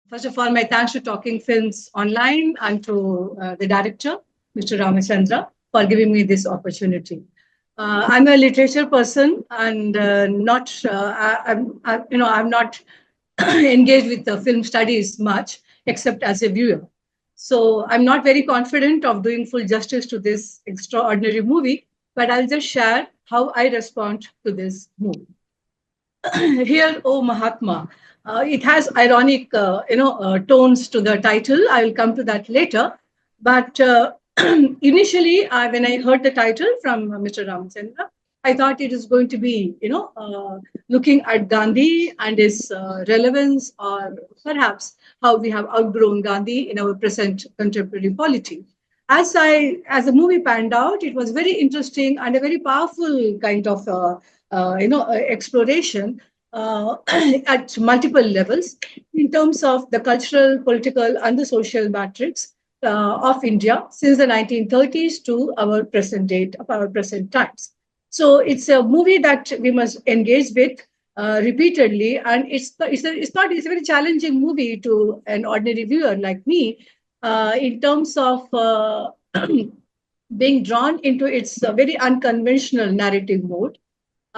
First of all, my thanks to Talking Films Online and to the director, Mr. Ramachandra, for giving me this opportunity. I'm a literature person and not, I'm not engaged with the film studies much, except as a viewer. So I'm not very confident of doing full justice to this extraordinary movie, but I'll just share how I respond to this movie. Here, oh Mahatma. It has ironic, tones to the title. I will come to that later. But initially, when I heard the title from Mr. Ramachandra, I thought it is going to be, looking at Gandhi and his relevance, or perhaps how we have outgrown Gandhi in our present contemporary polity. As the movie panned out, it was very interesting and a very powerful kind of exploration at multiple levels in terms of the cultural, political, and the social matrix of India since the 1930s to our present date, of our present times. So it's a movie that we must engage with repeatedly, and it's a very challenging movie to an ordinary viewer like me in terms of being drawn into its very unconventional narrative mode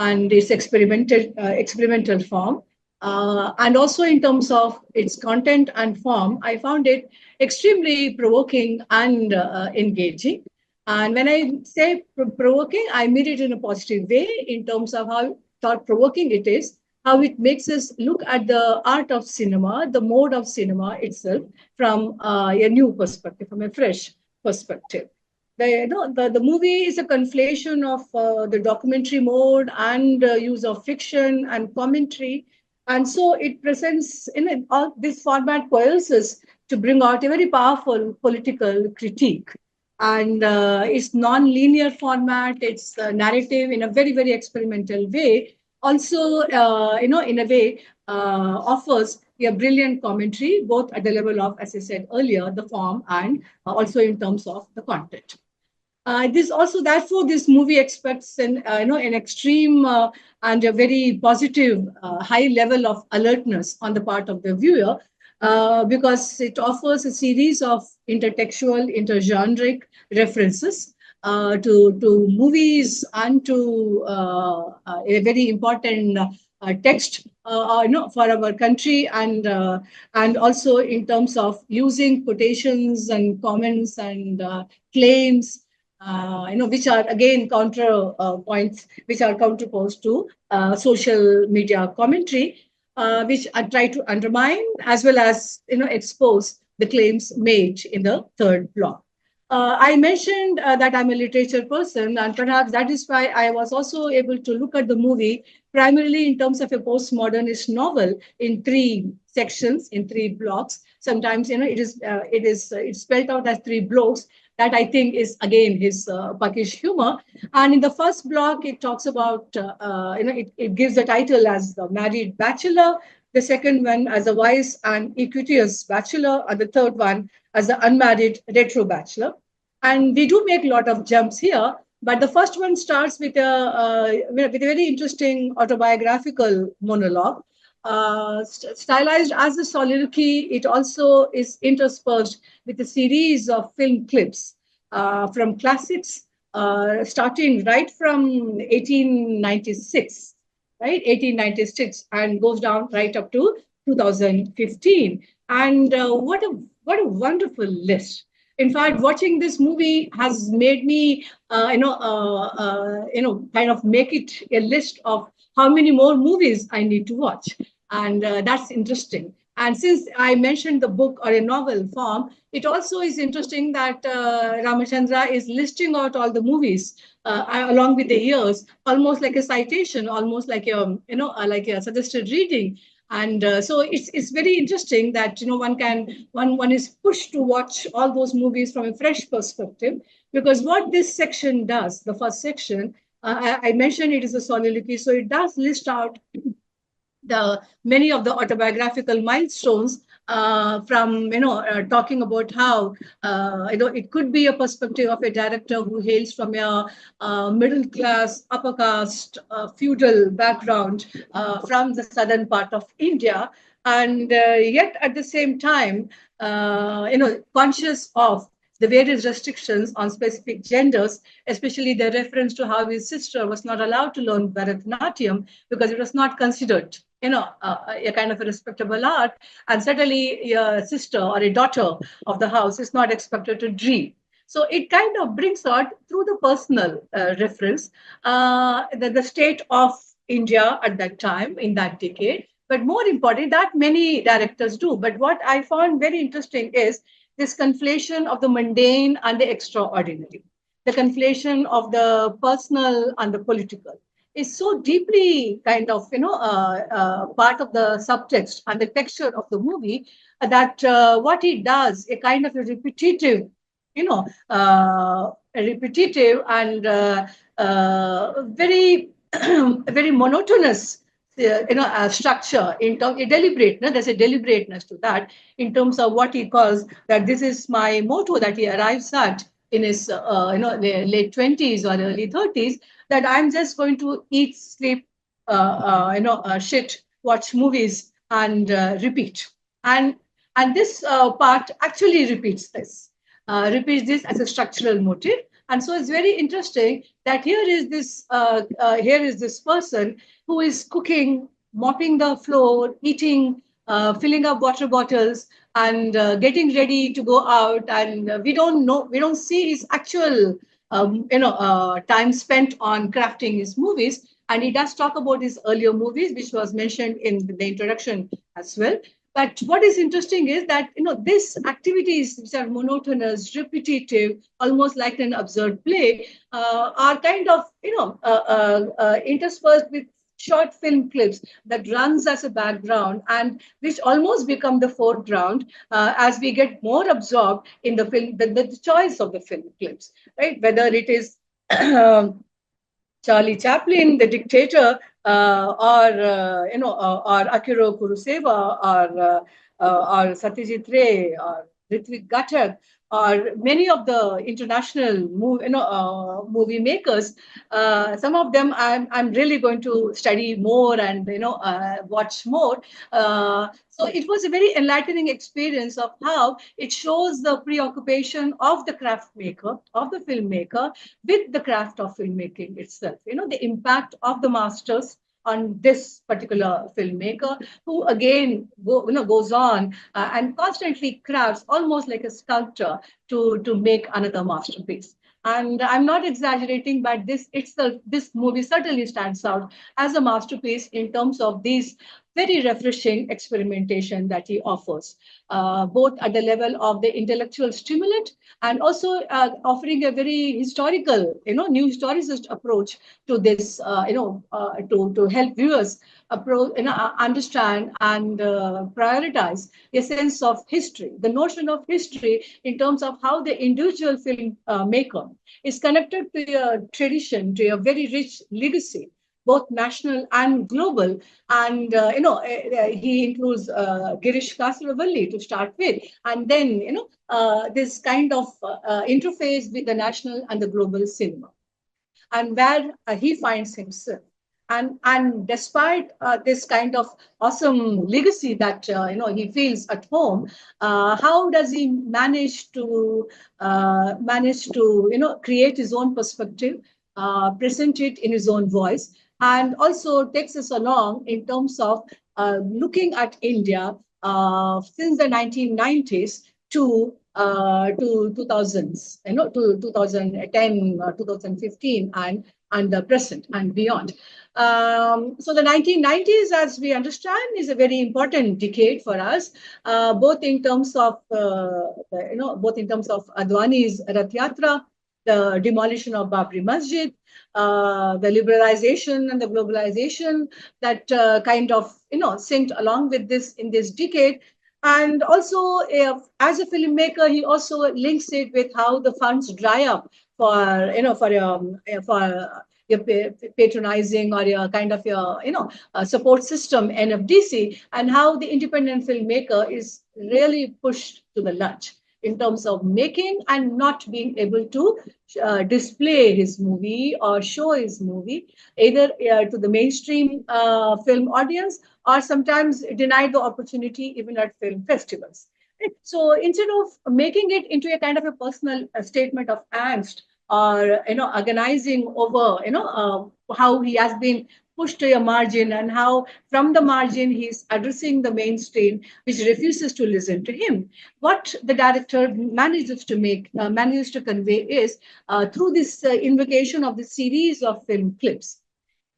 and its experimental form. And also in terms of its content and form, I found it extremely provoking and engaging. And when I say provoking, I mean it in a positive way in terms of how thought provoking it is, how it makes us look at the art of cinema, the mode of cinema itself from a new perspective, from a fresh perspective. The movie is a conflation of the documentary mode and use of fiction and commentary. And so it presents in all this format coalesces to bring out a very powerful political critique. And it's non-linear format, it's narrative in a very, very experimental way. Also, in a way, offers a brilliant commentary, both at the level of, as I said earlier, the form and also in terms of the content. This also, therefore, this movie expects an extreme and a very positive, high level of alertness on the part of the viewer, because it offers a series of intertextual, intergenric references to movies and to a very important text, for our country, and also in terms of using quotations and comments and claims, which are again counter points, which are counterposed to social media commentary, which try to undermine as well as expose the claims made in the third block. I mentioned that I'm a literature person, and perhaps that is why I was also able to look at the movie primarily in terms of a postmodernist novel in three sections, in three blocks. Sometimes, it's spelled out as three blocks. That I think is again his puckish humor. And in the first block, it talks about, it gives the title as the married bachelor, the second one as a wise and equitous bachelor, and the third one as the unmarried retro bachelor. And we do make a lot of jumps here, but the first one starts with a very interesting autobiographical monologue. Stylized as a soliloquy, it also is interspersed with a series of film clips from classics, starting right from 1896, right, 1896, and goes down right up to 2015. And what a wonderful list. In fact, watching this movie has made me, kind of make it a list of how many more movies I need to watch. And that's interesting. And since I mentioned the book or a novel form, it also is interesting that Ramachandra is listing out all the movies along with the years, almost like a citation, almost like like a suggested reading. And so it's very interesting that one is pushed to watch all those movies from a fresh perspective, because what this section does, the first section, I mentioned it is a soliloquy, so it does list out the many of the autobiographical milestones, from talking about how it could be a perspective of a director who hails from a middle class, upper caste, feudal background from the southern part of India. and yet at the same time, conscious of the various restrictions on specific genders, especially the reference to how his sister was not allowed to learn Bharatanatyam because it was not considered, a kind of a respectable art, and certainly a sister or a daughter of the house is not expected to dream. So it kind of brings out through the personal reference the state of India at that time in that decade. But more importantly, that many directors do. But what I found very interesting is this conflation of the mundane and the extraordinary, the conflation of the personal and the political is so deeply kind of part of the subtext and the texture of the movie that what it does a kind of a repetitive a repetitive and very very monotonous structure in terms deliberate. No? There's a deliberateness to that in terms of what he calls that this is my motto that he arrives at in his late 20s or early 30s, that I'm just going to eat, sleep, shit, watch movies, and repeat. And this part actually repeats this as a structural motive. And so it's very interesting that here is this person who is cooking, mopping the floor, eating, filling up water bottles, and getting ready to go out. And we don't see his actual, time spent on crafting his movies. And he does talk about his earlier movies, which was mentioned in the introduction as well. But what is interesting is that these activities which are monotonous, repetitive, almost like an absurd play, are kind of interspersed with short film clips that runs as a background and which almost become the foreground as we get more absorbed in the film, the choice of the film clips, right? Whether it is Charlie Chaplin, the dictator, or Akira Kurosawa, or Satyajit Ray, or Ritwik Ghatak, or many of the international movie makers. Some of them I'm really going to study more and watch more. So it was a very enlightening experience of how it shows the preoccupation of the craft maker, of the filmmaker, with the craft of filmmaking itself. The impact of the masters on this particular filmmaker, who again goes on and constantly crafts almost like a sculptor to make another masterpiece. And I'm not exaggerating, but this movie certainly stands out as a masterpiece in terms of these very refreshing experimentation that he offers, both at the level of the intellectual stimulant and also offering a very historical, new historicist approach to this, to help viewers understand and prioritize a sense of history, the notion of history in terms of how the individual film maker is connected to a tradition, to a very rich legacy, both national and global. And, he includes Girish Kasaravalli to start with. And then, this kind of interface with the national and the global cinema, and where he finds himself. And despite this kind of awesome legacy that he feels at home, how does he manage to create his own perspective, present it in his own voice, and also takes us along in terms of looking at India since the 1990s to 2000s, to 2010, 2015, and the present and beyond. So the 1990s, as we understand, is a very important decade for us, both in terms of Advani's Rath Yatra, the demolition of Babri Masjid, the liberalization and the globalization that kind of synced along with this in this decade. And also, as a filmmaker, he also links it with how the funds dry up for your patronizing or your kind of your support system, NFDC, and how the independent filmmaker is really pushed to the ledge in terms of making and not being able to display his movie or show his movie either to the mainstream film audience or sometimes denied the opportunity even at film festivals. Right? So instead of making it into a kind of a personal statement of angst, or agonizing over how he has been pushed to a margin, and how from the margin he's addressing the mainstream which refuses to listen to him, what the director manages to convey is through this invocation of the series of film clips.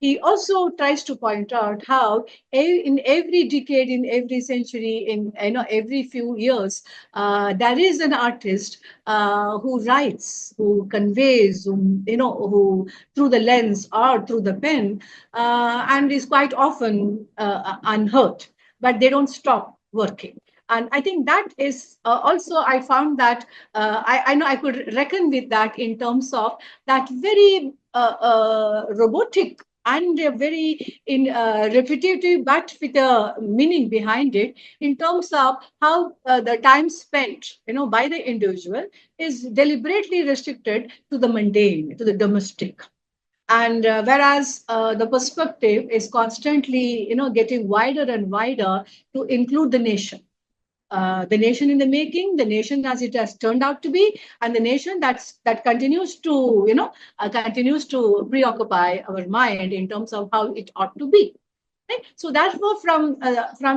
He also tries to point out how in every decade, in every century, in every few years, there is an artist who writes, who conveys, who through the lens or through the pen, and is quite often unhurt, but they don't stop working. And I think that is also, I found that I know I could reckon with that in terms of that very robotic and a very repetitive, but with a meaning behind it, in terms of how the time spent by the individual is deliberately restricted to the mundane, to the domestic. And whereas the perspective is constantly getting wider and wider to include the nation, the nation in the making, the nation as it has turned out to be, and the nation that continues to continues to preoccupy our mind in terms of how it ought to be. Right? So therefore, from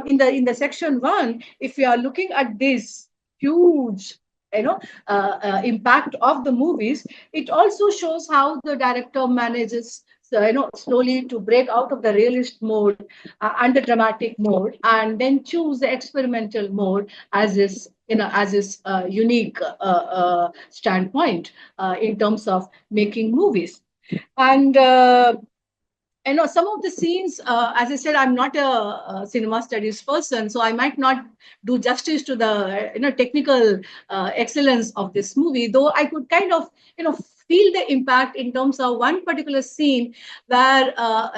in the section one, if we are looking at this huge impact of the movies, it also shows how the director manages slowly to break out of the realist mode and the dramatic mode, and then choose the experimental mode as his unique standpoint in terms of making movies. And some of the scenes, as I said, I'm not a cinema studies person, so I might not do justice to the technical excellence of this movie, though I could kind of feel the impact in terms of one particular scene where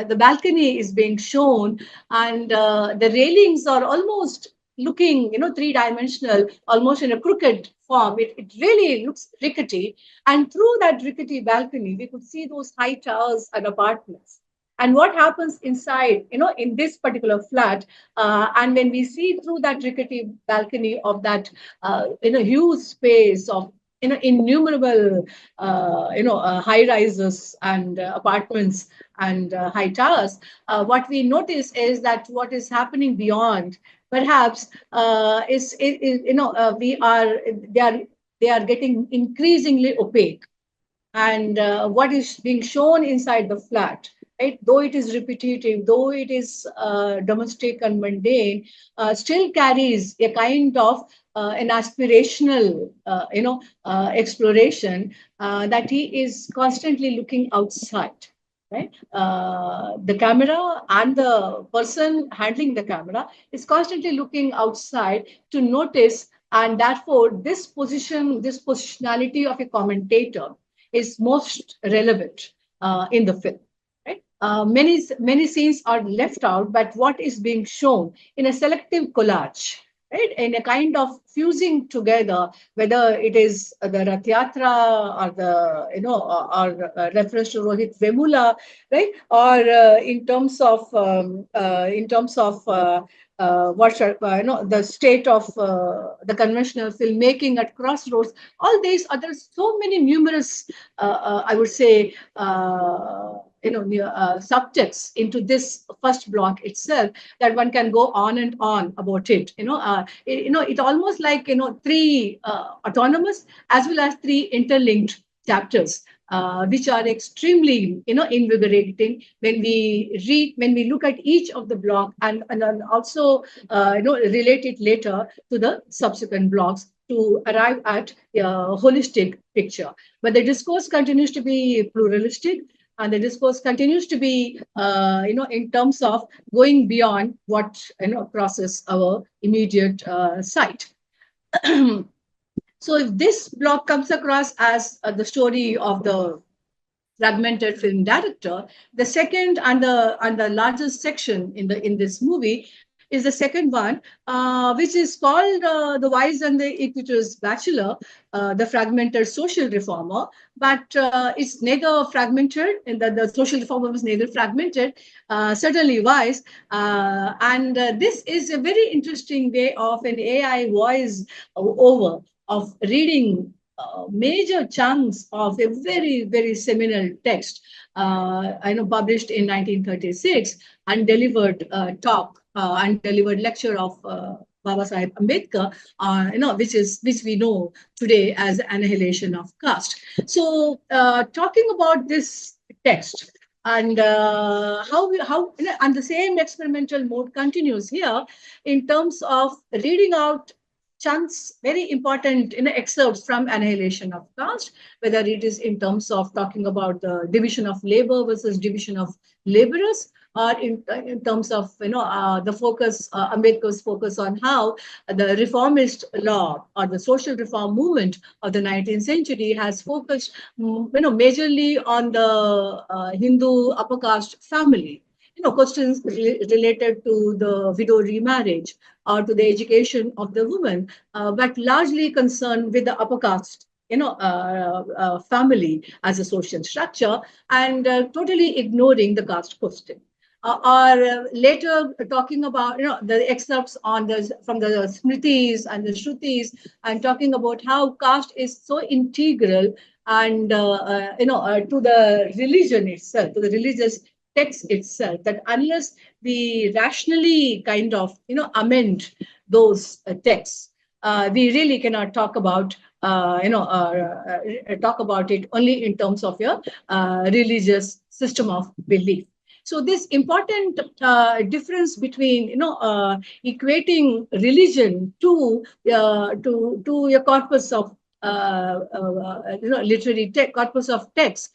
the balcony is being shown, and the railings are almost looking three-dimensional, almost in a crooked form. It really looks rickety, and through that rickety balcony we could see those high towers and apartments, and what happens inside in this particular flat. And when we see through that rickety balcony of that huge space of innumerable high rises and apartments and high towers, what we notice is that what is happening beyond perhaps is we are they are getting increasingly opaque, and what is being shown inside the flat, right, though it is repetitive, though it is domestic and mundane, still carries a kind of an aspirational exploration, that he is constantly looking outside, right. The camera and the person handling the camera is constantly looking outside to notice, and therefore this positionality of a commentator is most relevant in the film. Right? Many scenes are left out, but what is being shown in a selective collage, right, in a kind of fusing together, whether it is the Rath Yatra or the or reference to Rohit Vemula, right, or in terms of what the state of the conventional filmmaking at crossroads, all these others, so many numerous I would say subjects into this first block itself, that one can go on and on about it. It almost like three autonomous as well as three interlinked chapters, which are extremely invigorating when we look at each of the block, and then also relate it later to the subsequent blocks to arrive at a holistic picture. But the discourse continues to be pluralistic, and the discourse continues to be in terms of going beyond what crosses our immediate sight. So if this block comes across as the story of the fragmented film director, the second and the largest section in this movie is the second one, which is called The Wise and the Equitous Bachelor, the Fragmented Social Reformer. But it's neither fragmented, and the social reformer was neither fragmented, certainly wise. And this is a very interesting way of an AI voice over of reading major chunks of a very, very seminal text, I know, published in 1936 and delivered talk and delivered lecture of Baba Sahib Ambedkar, which we know today as annihilation of caste. So, talking about this text and and the same experimental mode continues here in terms of reading out chunks, very important excerpts from Annihilation of Caste, whether it is in terms of talking about the division of labor versus division of laborers, or in terms of the focus, Ambedkar's focus on how the reformist law or the social reform movement of the 19th century has focused majorly on the Hindu upper caste family. Questions related to the widow remarriage or to the education of the woman, but largely concerned with the upper caste, family as a social structure, and totally ignoring the caste question. Or later talking about the excerpts on the from the smritis and the shrutis, and talking about how caste is so integral and to the religion itself, to the religious text itself, that unless we rationally kind of amend those texts, we really cannot talk about talk about it only in terms of your religious system of belief. So this important difference between equating religion to a corpus of literary corpus of texts,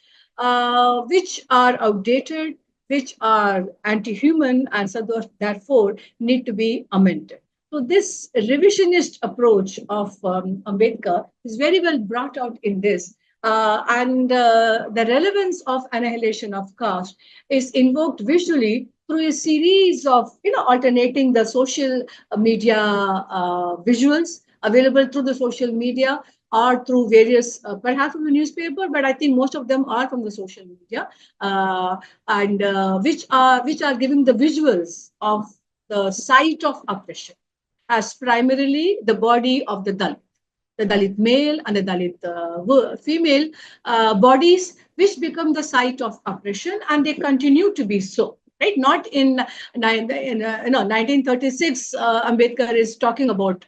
which are outdated, which are anti-human, and so therefore need to be amended. So this revisionist approach of Ambedkar is very well brought out in this. And the relevance of annihilation of caste is invoked visually through a series of alternating the social media visuals available through the social media, or through various, perhaps from the newspaper, but I think most of them are from the social media, and which are giving the visuals of the site of oppression as primarily the body of the Dalit male and the Dalit female bodies, which become the site of oppression, and they continue to be so. Right, not in 1936. Ambedkar is talking about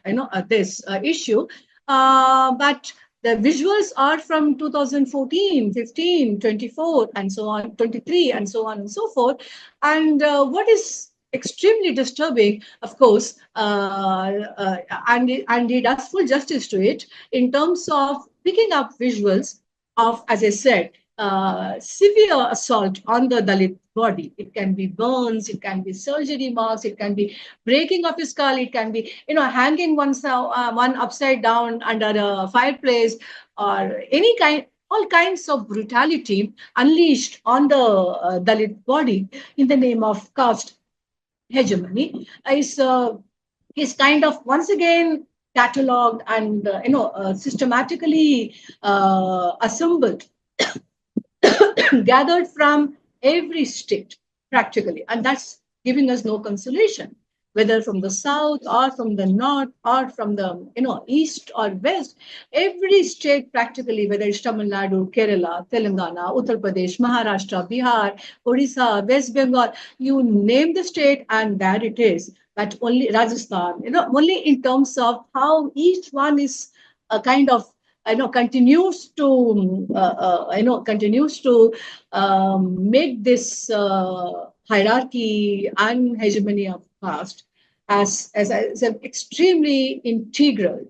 this issue, but the visuals are from 2014, 15, 24, and so on, 23, and so on and so forth. And what is extremely disturbing, of course, and he does full justice to it in terms of picking up visuals of, as I said, severe assault on the Dalit body. It can be burns, it can be surgery marks, it can be breaking of his skull, it can be hanging one upside down under a fireplace, or any kind, all kinds of brutality unleashed on the Dalit body in the name of caste hegemony is kind of once again cataloged and systematically assembled, gathered from every state practically, and that's giving us no consolation, whether from the south or from the north or from the east or west. Every state practically, whether it's Tamil Nadu, Kerala, Telangana, Uttar Pradesh, Maharashtra, Bihar, Odisha, West Bengal, you name the state and there it is. But only Rajasthan, only in terms of how each one is a kind of continues to make this hierarchy and hegemony of caste as I said, extremely integral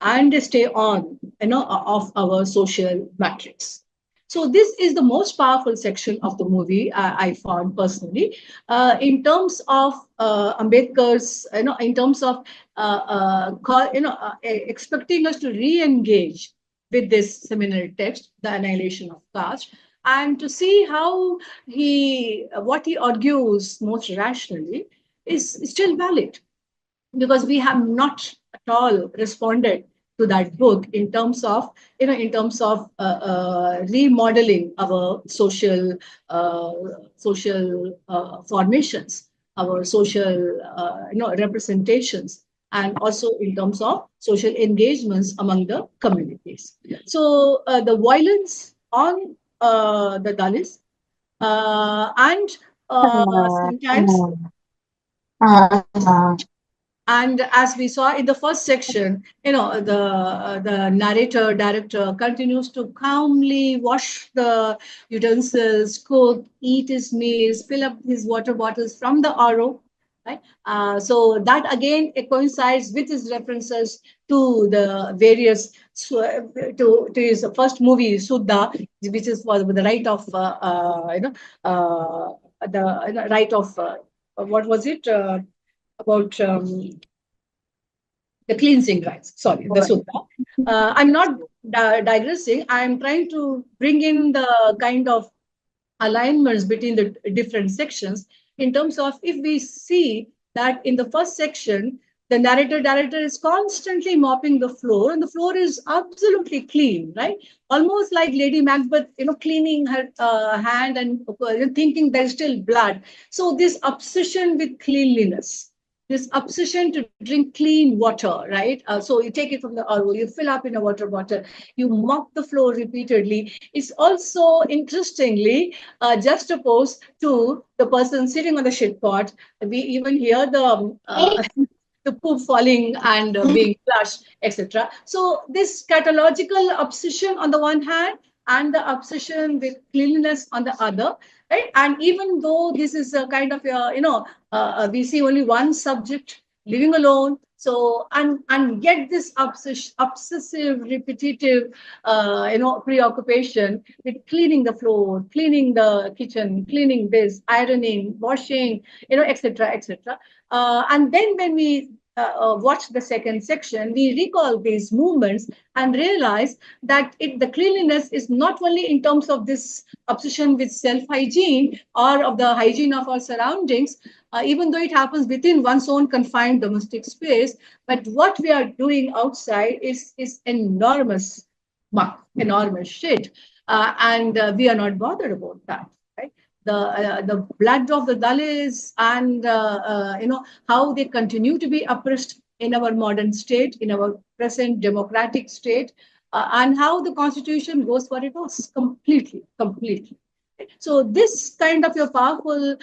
and stay on of our social matrix. So this is the most powerful section of the movie, I found personally, in terms of Ambedkar's, in terms of expecting us to re-engage with this seminal text, The Annihilation of Caste, and to see how what he argues most rationally is still valid, because we have not at all responded to that book in terms of, in terms of remodeling our uh, social formations, our social representations, and also in terms of social engagements among the communities. So the violence on the Dalits, and sometimes, and as we saw in the first section, the narrator director continues to calmly wash the utensils, cook, eat his meals, fill up his water bottles from the RO. Right. So that again, it coincides with his references to the various, to his first movie Suddha, which is for the right of the right of what was it about the cleansing rites. Sorry, the sutta. I'm not digressing. I'm trying to bring in the kind of alignments between the different sections, in terms of, if we see that in the first section, the narrator director is constantly mopping the floor, and the floor is absolutely clean, right? Almost like Lady Macbeth, cleaning her hand, and thinking there's still blood. So this obsession with cleanliness, this obsession to drink clean water, right? So you take it from the RO, you fill up in a water bottle, you mop the floor repeatedly. It's also interestingly juxtaposed to the person sitting on the shit pot. We even hear the poop falling and being flushed, etc. So this catalogical obsession on the one hand, and the obsession with cleanliness on the other, right? And even though this is a kind of we see only one subject living alone. So, and yet this obsessive, repetitive, preoccupation with cleaning the floor, cleaning the kitchen, cleaning this, ironing, washing, etc., etc. And then when we watch the second section, we recall these movements and realize that the cleanliness is not only in terms of this obsession with self-hygiene or of the hygiene of our surroundings, even though it happens within one's own confined domestic space, but what we are doing outside is enormous muck, enormous shit, and we are not bothered about that. Right? The blood of the Dalits, and how they continue to be oppressed in our modern state, in our present democratic state, and how the constitution goes for it was completely. So this kind of a powerful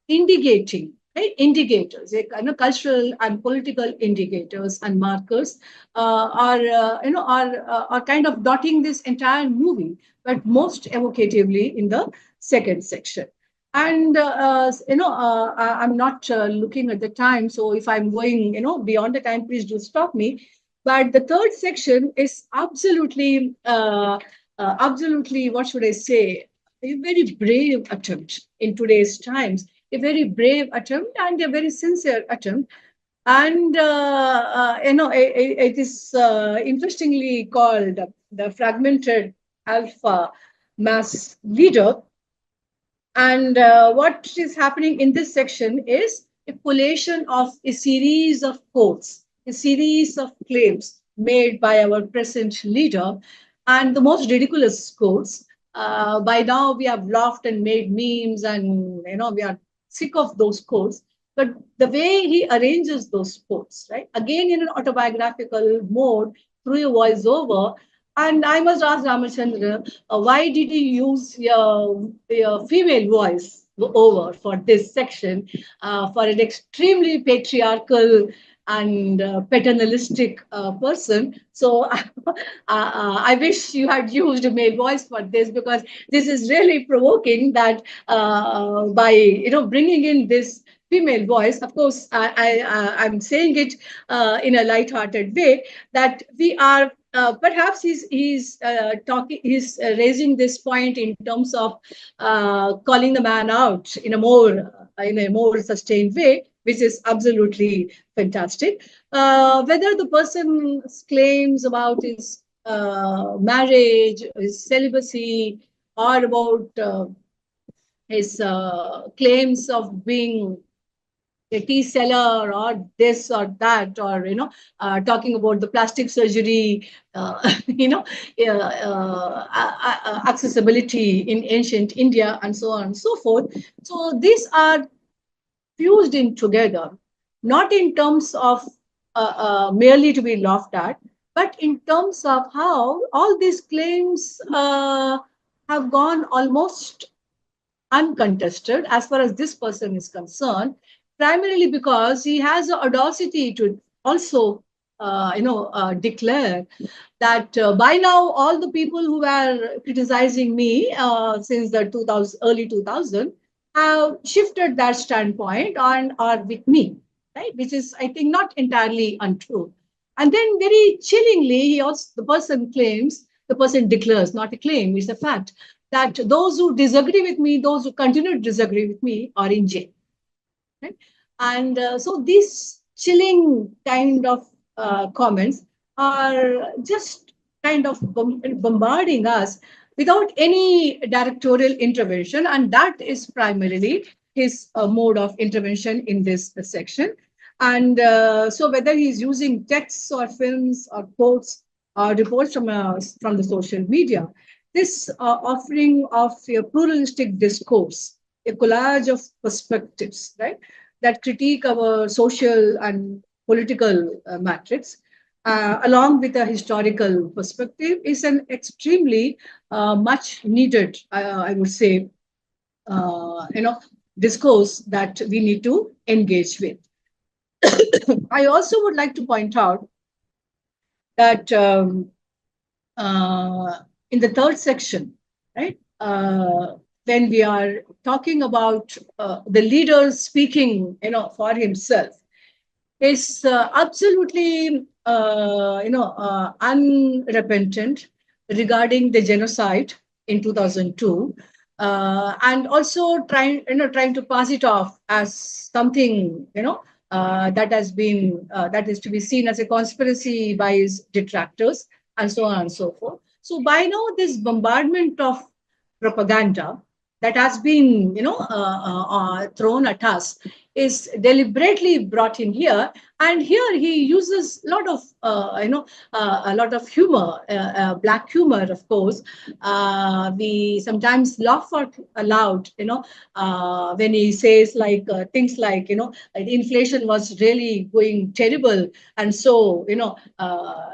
indicating, right, indicators, cultural and political indicators and markers are kind of dotting this entire movie, but most evocatively in the second section. And I'm not looking at the time, so if I'm going beyond the time, please do stop me. But the third section is absolutely, what should I say, a very brave attempt in today's times, a very brave attempt and a very sincere attempt. And it is interestingly called the fragmented alpha mass leader. And what is happening in this section is a collation of a series of quotes, a series of claims made by our present leader, and the most ridiculous quotes. By now, we have laughed and made memes, and we are sick of those quotes. But the way he arranges those quotes, right, again in an autobiographical mode through a voiceover. And I must ask Ramachandra, why did he use your female voice over for this section, for an extremely patriarchal and paternalistic person? So I wish you had used a male voice for this, because this is really provoking that by bringing in this female voice. Of course, I'm saying it in a light-hearted way, that we are perhaps he's raising this point in terms of calling the man out in a more sustained way, which is absolutely fantastic. Whether the person's claims about his marriage, his celibacy, or about his claims of being a tea seller or this or that, or talking about the plastic surgery, accessibility in ancient India, and so on and so forth. So these are fused in together, not in terms of merely to be laughed at, but in terms of how all these claims have gone almost uncontested as far as this person is concerned, primarily because he has the audacity to also, declare that by now all the people who were criticizing me since the 2000, early 2000 have shifted their standpoint and are with me, right? Which is, I think, not entirely untrue. And then very chillingly, he also, the person claims, the person declares, not a claim, it's a fact, that those who disagree with me, those who continue to disagree with me, are in jail. Right? And so these chilling kind of comments are just kind of bombarding us without any directorial intervention. And that is primarily his mode of intervention in this section. And so whether he's using texts or films or quotes or reports from the social media, this offering of a pluralistic discourse, a collage of perspectives, right, that critique our social and political matrix, along with a historical perspective, is an extremely much needed, I would say, discourse that we need to engage with. I also would like to point out that in the third section, right, when we are talking about the leader speaking, for himself, is absolutely, unrepentant regarding the genocide in 2002, and also trying to pass it off as something, that is to be seen as a conspiracy by his detractors, and so on and so forth. So by now, this bombardment of propaganda that has been, thrown at us is deliberately brought in here, and here he uses a lot of humor, black humor, of course. We sometimes laugh out aloud, when he says like things like, inflation was really going terrible, and so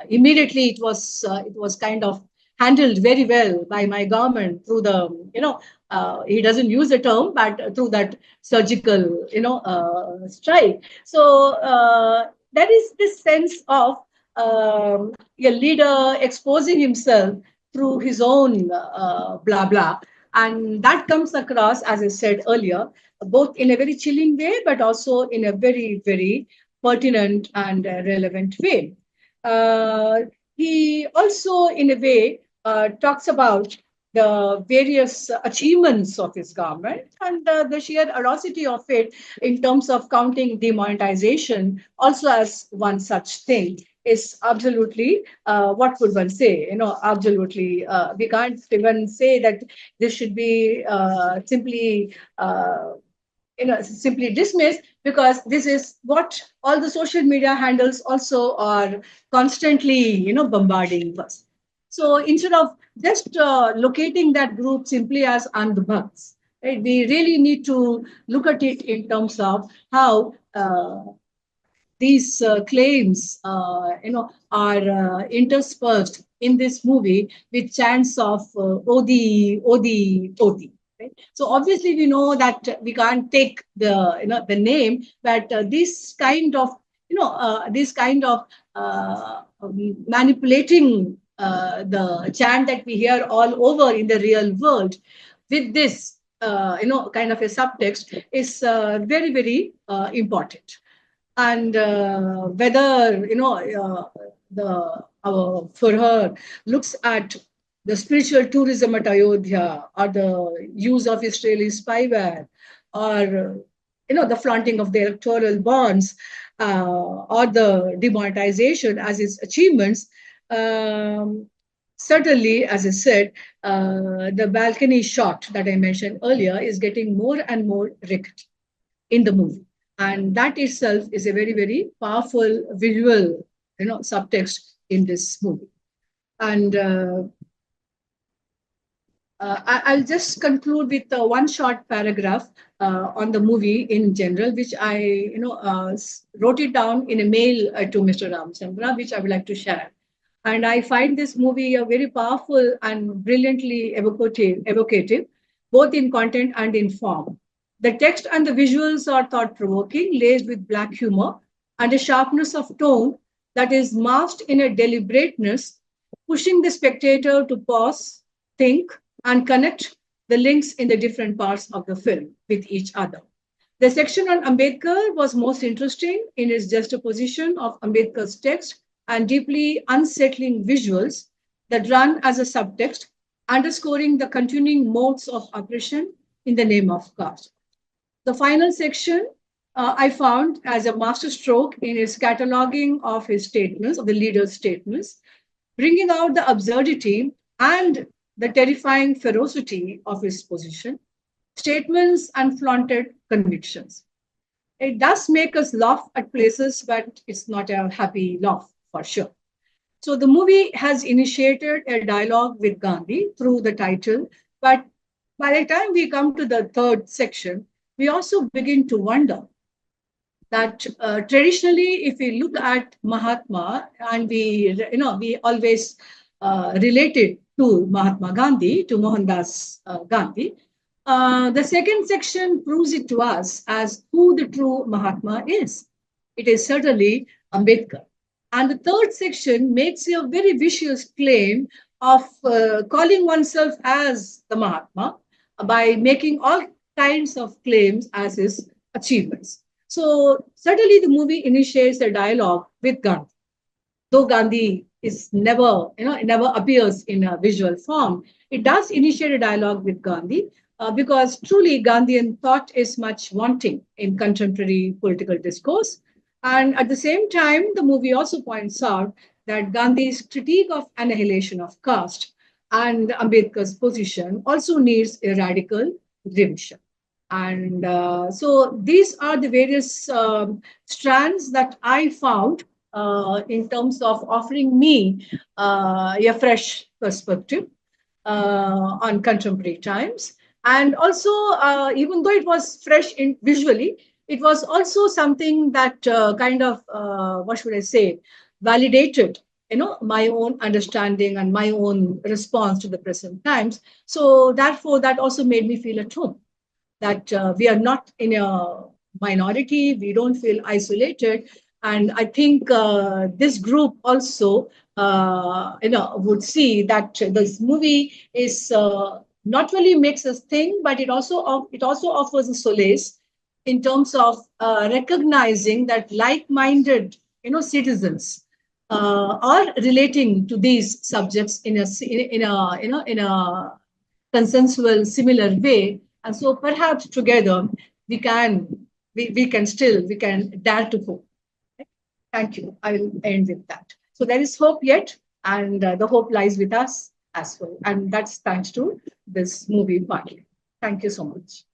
immediately it was kind of handled very well by my government through the, he doesn't use the term, but through that surgical, strike. So there is this sense of a leader exposing himself through his own blah blah, and that comes across, as I said earlier, both in a very chilling way, but also in a very very pertinent and relevant way. Uh, he also, in a way, talks about the various achievements of his government and the sheer audacity of it in terms of counting demonetization also as one such thing is absolutely, what would one say? Absolutely, we can't even say that this should be simply dismissed, because this is what all the social media handles also are constantly, bombarding us. So instead of just locating that group simply as andhbhakts, right, we really need to look at it in terms of how these claims, are interspersed in this movie with chants of Odi, Odi, Odi. Right? So obviously we know that we can't take the name, but this kind of manipulating the chant that we hear all over in the real world with this kind of a subtext is very very important. And whether the our for her looks at the spiritual tourism at Ayodhya, or the use of Israeli spyware, or the flaunting of the electoral bonds, or the demonetization as its achievements. Certainly, as I said, the balcony shot that I mentioned earlier is getting more and more rigged in the movie. And that itself is a very, very powerful visual, subtext in this movie. And I'll just conclude with one short paragraph on the movie in general, which I, wrote it down in a mail to Mr. Ramchandra, which I would like to share. And I find this movie a very powerful and brilliantly evocative, both in content and in form. The text and the visuals are thought-provoking, laced with black humor and a sharpness of tone that is masked in a deliberateness, pushing the spectator to pause, think, and connect the links in the different parts of the film with each other. The section on Ambedkar was most interesting in its juxtaposition of Ambedkar's text and deeply unsettling visuals that run as a subtext, underscoring the continuing modes of oppression in the name of caste. The final section I found as a masterstroke in his cataloging of his statements, of the leader's statements, bringing out the absurdity and the terrifying ferocity of his position, statements, and flaunted convictions. It does make us laugh at places, but it's not a happy laugh for sure. So the movie has initiated a dialogue with Gandhi through the title, but by the time we come to the third section, we also begin to wonder that traditionally, if we look at Mahatma, and we always relate it to Mahatma Gandhi, to Mohandas Gandhi, the second section proves it to us as who the true Mahatma is. It is certainly Ambedkar. And the third section makes a very vicious claim of calling oneself as the Mahatma by making all kinds of claims as his achievements. So certainly the movie initiates a dialogue with Gandhi. Though Gandhi is never, it never appears in a visual form, it does initiate a dialogue with Gandhi because truly Gandhian thought is much wanting in contemporary political discourse. And at the same time, the movie also points out that Gandhi's critique of annihilation of caste and Ambedkar's position also needs a radical revision. And so these are the various strands that I found in terms of offering me a fresh perspective on contemporary times. And also, even though it was fresh in visually, it was also something that kind of, what should I say, validated, my own understanding and my own response to the present times. So therefore, that also made me feel at home that we are not in a minority, we don't feel isolated. And I think this group also, would see that this movie is not only makes us think, but it also offers a solace in terms of recognizing that like-minded, citizens are relating to these subjects in a consensual, similar way. And so perhaps together we can we can dare to hope. Thank you. I will end with that. So there is hope yet, and the hope lies with us as well. And that's thanks to this movie partly. Thank you so much.